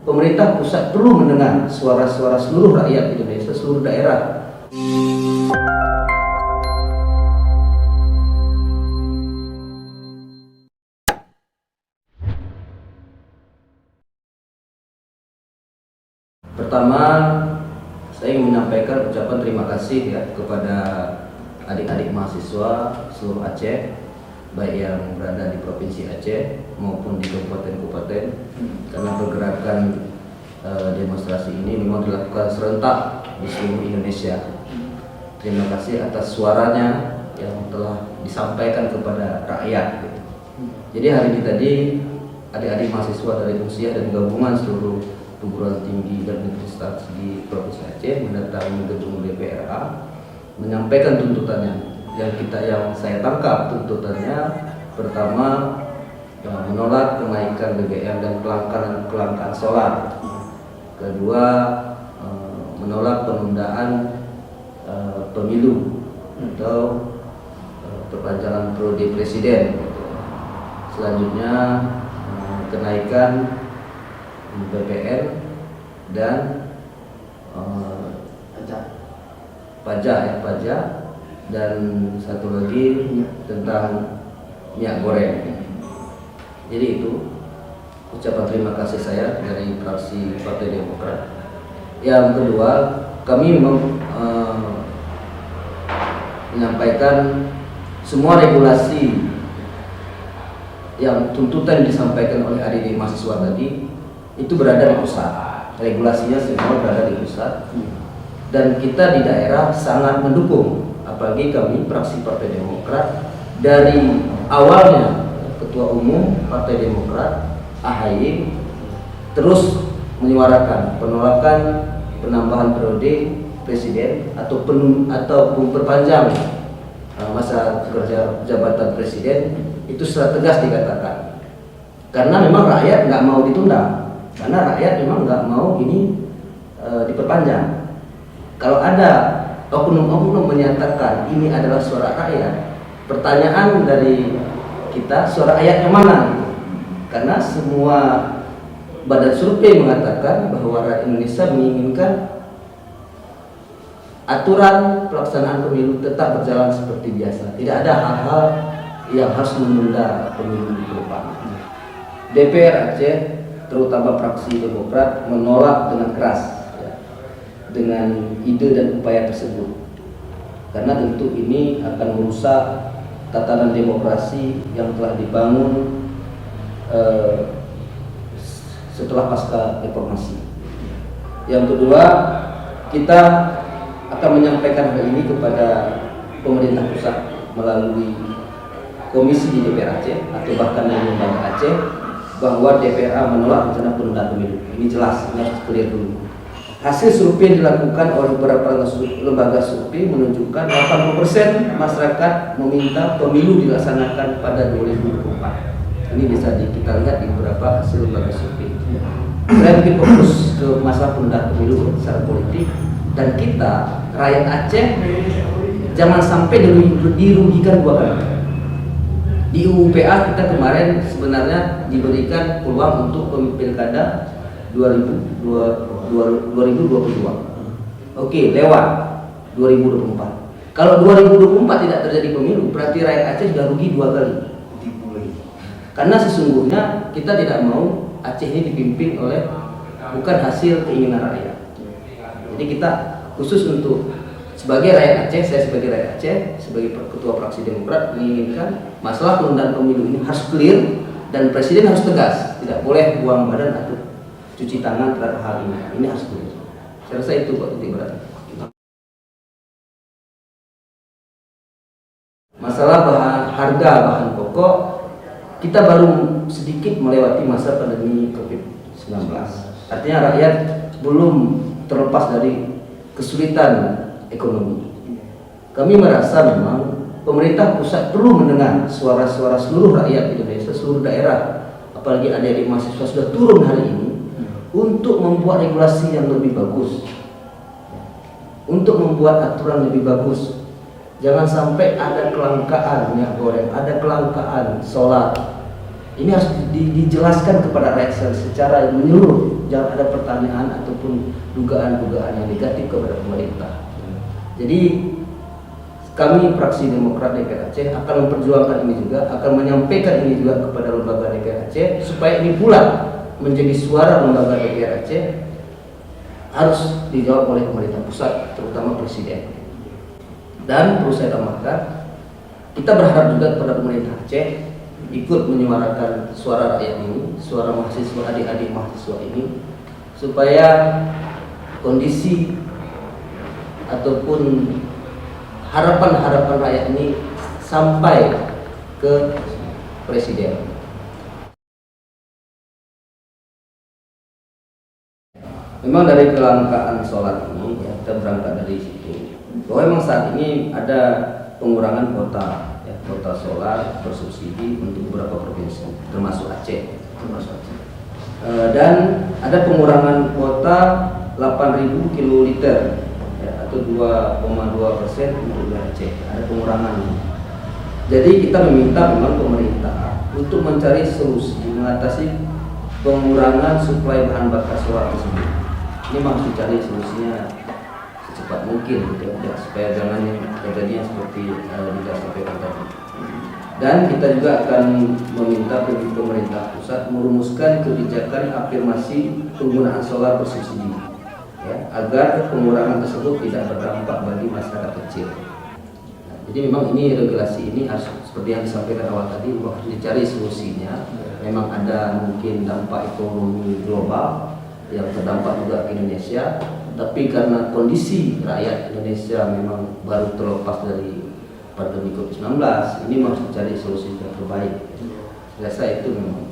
pemerintah pusat perlu mendengar suara-suara seluruh rakyat Indonesia, seluruh daerah. Pertama, saya ingin menyampaikan ucapan terima kasih ya kepada adik-adik mahasiswa seluruh Aceh, baik yang berada di Provinsi Aceh maupun di kabupaten-kabupaten, karena pergerakan demonstrasi ini memang dilakukan serentak di seluruh Indonesia. Terima kasih atas suaranya yang telah disampaikan kepada rakyat. Jadi hari ini tadi adik-adik mahasiswa dari Unsiyah dan gabungan seluruh perguruan tinggi dan universitas di Provinsi Aceh mendatangi gedung DPRA menyampaikan tuntutannya. Yang saya tangkap tuntutannya, pertama menolak kenaikan BBM dan kelangkaan solar. Kedua, menolak penundaan pemilu atau perpanjangan periode presiden. Selanjutnya kenaikan BPN dan pajak dan satu lagi tentang minyak goreng. Jadi itu ucapan terima kasih saya dari fraksi Partai Demokrat. Yang kedua, kami menyampaikan semua regulasi yang tuntutan disampaikan oleh adik-adik mahasiswa tadi itu berada di pusat. Regulasinya semua berada di pusat, dan kita di daerah sangat mendukung. Apalagi kami fraksi Partai Demokrat dari awalnya Ketua Umum Partai Demokrat AHY terus menyuarakan penolakan penambahan periode presiden ataupun perpanjang masa kerja jabatan presiden. Itu secara tegas dikatakan, karena memang rakyat nggak mau ditunda, karena rakyat memang nggak mau ini diperpanjang. Kalau ada oknum-oknum menyatakan ini adalah suara rakyat, pertanyaan dari kita, suara rakyat yang mana? Karena semua badan survei mengatakan bahwa rakyat Indonesia menginginkan aturan pelaksanaan pemilu tetap berjalan seperti biasa. Tidak ada hal-hal yang harus menunda pemilu ke depan. DPR Aceh, terutama fraksi Demokrat, menolak dengan keras dengan ide dan upaya tersebut, karena tentu ini akan merusak tatanan demokrasi yang telah dibangun setelah pasca reformasi. Yang kedua, kita akan menyampaikan hal ini kepada pemerintah pusat melalui komisi di DPR Aceh atau bahkan dari lembaga Aceh, bahwa DPRA menolak rencana penundaan pemilu. Ini jelas, ini harus clear dulu. Hasil survei dilakukan oleh beberapa lembaga survei menunjukkan 80% masyarakat meminta pemilu dilaksanakan pada 2024. Ini bisa kita lihat di beberapa hasil lembaga survei. Saya mungkin fokus ke masalah penundaan pemilu secara politik, dan kita rakyat Aceh jangan sampai dirugikan dua kali. Di UUPA kita kemarin sebenarnya diberikan peluang untuk pilkada 2022. Oke, lewat 2024. Kalau 2024 tidak terjadi pemilu, berarti rakyat Aceh sudah rugi dua kali. Karena sesungguhnya kita tidak mau Aceh ini dipimpin oleh bukan hasil keinginan rakyat. Jadi kita khusus untuk sebagai rakyat Aceh, saya sebagai rakyat Aceh, sebagai ketua fraksi Demokrat menginginkan masalah penundaan pemilu ini harus clear, dan presiden harus tegas, tidak boleh buang badan atau cuci tangan terhadap hal ini. Ini harus clear. Saya rasa itu Pak titik berat. Masalah harga bahan pokok, kita baru sedikit melewati masa pandemi COVID-19. Artinya rakyat belum terlepas dari kesulitan ekonomi. Kami merasa memang pemerintah pusat perlu mendengar suara-suara seluruh rakyat Indonesia, seluruh daerah, apalagi adik-adik mahasiswa sudah turun hari ini untuk membuat regulasi yang lebih bagus, untuk membuat aturan lebih bagus. Jangan sampai ada kelangkaan minyak goreng, ada kelangkaan solar. Ini harus dijelaskan kepada rakyat secara menyeluruh. jangan ada pertanyaan ataupun dugaan-dugaan yang negatif kepada pemerintah. Jadi kami fraksi Demokrat DPR Aceh akan memperjuangkan ini juga, akan menyampaikan ini juga kepada lembaga DPR Aceh supaya ini pula menjadi suara lembaga DPR Aceh harus dijawab oleh pemerintah pusat, terutama presiden. Dan perlu saya tambahkan, kita berharap juga kepada pemerintah Aceh ikut menyuarakan suara rakyat ini, suara mahasiswa, adik-adik mahasiswa ini, supaya kondisi ataupun harapan-harapan rakyat ini sampai ke presiden. Memang dari kelangkaan solar ini ya, kita berangkat dari situ bahwa memang saat ini ada pengurangan kuota ya, kuota solar bersubsidi untuk beberapa provinsi termasuk Aceh. Dan ada pengurangan kuota 8.000 kiloliter ya, atau 2,2% untuk wilayah Aceh. Ada pengurangan. Jadi kita meminta memang pemerintah untuk mencari solusi mengatasi pengurangan suplai bahan bakar solar tersebut. Ini memang harus dicari solusinya secepat mungkin gitu, ya, supaya jangan kejadian seperti tidak sampaikan tadi. Dan kita juga akan meminta pemerintah pusat merumuskan kebijakan afirmasi penggunaan solar bersubsidi ya, agar pengurangan tersebut tidak berdampak bagi masyarakat kecil. Nah, jadi memang ini regulasi ini harus seperti yang disampaikan awal tadi, harus dicari solusinya. Memang ada mungkin dampak ekonomi global yang terdampak juga ke Indonesia, tapi karena kondisi rakyat Indonesia memang baru terlepas dari pandemi COVID-19, ini harus dicari solusi yang terbaik. Saya rasa itu memang.